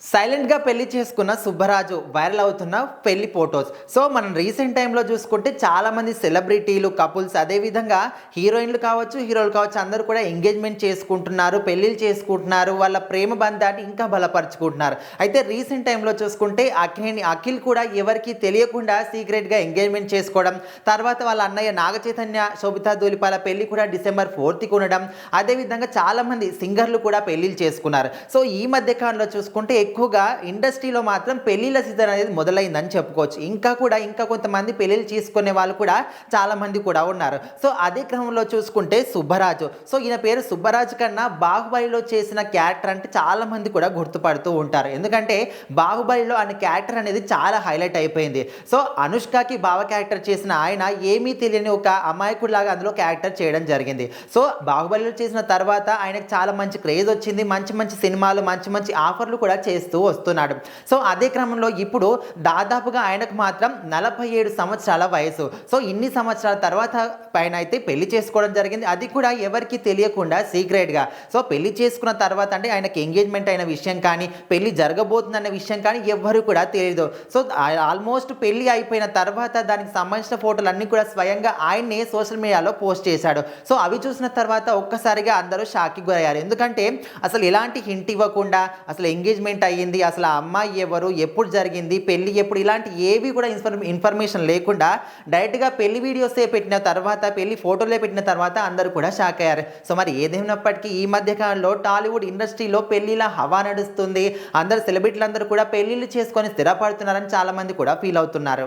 సైలెంట్‌గా పెళ్లి చేసుకున్న సుబ్బరాజు వైరల్ అవుతున్న పెళ్లి ఫోటోస్. సో, మనం రీసెంట్ టైమ్‌లో చూసుకుంటే చాలామంది సెలబ్రిటీలు, కపుల్స్ అదేవిధంగా హీరోయిన్‌లు కావచ్చు, హీరోలు కావచ్చు అందరూ కూడా ఎంగేజ్‌మెంట్ చేసుకుంటున్నారు, పెళ్ళిళ్ళు చేసుకుంటున్నారు. వాళ్ళ ప్రేమ బంధాన్ని ఇంకా బలపరుచుకుంటున్నారు. అయితే రీసెంట్ టైమ్‌లో చూసుకుంటే అఖిల్ కూడా ఎవరికీ తెలియకుండా సీక్రెట్‌గా ఎంగేజ్‌మెంట్ చేసుకోవడం, తర్వాత వాళ్ళ అన్నయ్య నాగచైతన్య, శోభితా ధూళిపాల పెళ్లి కూడా డిసెంబర్ 4కి ఉండడం, అదేవిధంగా చాలామంది సింగర్‌లు కూడా పెళ్లిళ్ళు చేసుకున్నారు. సో, ఈ మధ్య కాలంలో చూసుకుంటే ఎక్కువగా ఇండస్ట్రీలో మాత్రం పెళ్ళిళ్ళ సీజన్ అనేది మొదలైందని చెప్పుకోవచ్చు. ఇంకా కొంతమంది పెళ్ళిళ్ళు చేసుకునే వాళ్ళు కూడా చాలామంది కూడా ఉన్నారు. సో, అదే క్రమంలో చూసుకుంటే సుబ్బరాజు. సో, ఈయన పేరు సుబ్బరాజు కన్నా బాహుబలిలో చేసిన క్యారెక్టర్ అంటే చాలామంది కూడా గుర్తుపడుతూ ఉంటారు. ఎందుకంటే బాహుబలిలో ఆయన క్యారెక్టర్ అనేది చాలా హైలైట్ అయిపోయింది. సో, అనుష్కకి బావ క్యారెక్టర్ చేసిన ఆయన ఏమీ తెలియని ఒక అమాయకుడిలాగా అందులో క్యారెక్టర్ చేయడం జరిగింది. సో, బాహుబలిలో చేసిన తర్వాత ఆయనకు చాలా మంచి క్రేజ్ వచ్చింది. మంచి మంచి సినిమాలు, మంచి ఆఫర్లు కూడా చేస్తూ వస్తున్నాడు. సో, అదే క్రమంలో ఇప్పుడు దాదాపుగా ఆయనకు మాత్రం 47 సంవత్సరాల వయసు. సో, ఇన్ని సంవత్సరాల తర్వాత పైన అయితే పెళ్లి చేసుకోవడం జరిగింది. అది కూడా ఎవరికీ తెలియకుండా సీక్రెట్‌గా. సో, పెళ్లి చేసుకున్న తర్వాత అంటే ఆయనకి ఎంగేజ్‌మెంట్ అయిన విషయం కానీ, పెళ్లి జరగబోతుందన్న విషయం కానీ ఎవ్వరు కూడా తెలీదు. సో, ఆల్మోస్ట్ పెళ్లి అయిపోయిన తర్వాత దానికి సంబంధించిన ఫోటోలన్నీ కూడా స్వయంగా ఆయన్నే సోషల్ మీడియాలో పోస్ట్ చేశాడు. సో, అవి చూసిన తర్వాత ఒక్కసారిగా అందరూ షాక్‌కి గురయ్యారు. ఎందుకంటే అసలు ఎలాంటి హింట్ ఇవ్వకుండా అసలు ఎంగేజ్‌మెంట్ అయ్యింది, అసలు ఆ అమ్మాయి ఎవరు, ఎప్పుడు జరిగింది, పెళ్లి ఎప్పుడు, ఇలాంటి ఏవి కూడా ఇన్ఫర్మేషన్ లేకుండా డైరెక్ట్‌గా పెళ్లి వీడియోసే పెట్టిన తర్వాత, పెళ్లి ఫోటోలే పెట్టిన తర్వాత అందరూ కూడా షాక్ అయ్యారు. సో, మరి ఏదేమైనప్పటికీ ఈ మధ్య కాలంలో టాలీవుడ్ ఇండస్ట్రీలో పెళ్లిల హవా నడుస్తుంది. అందరూ సెలబ్రిటీలందరూ కూడా పెళ్లిళ్ళు చేసుకొని స్థిరపడుతున్నారని చాలామంది కూడా ఫీల్ అవుతున్నారు.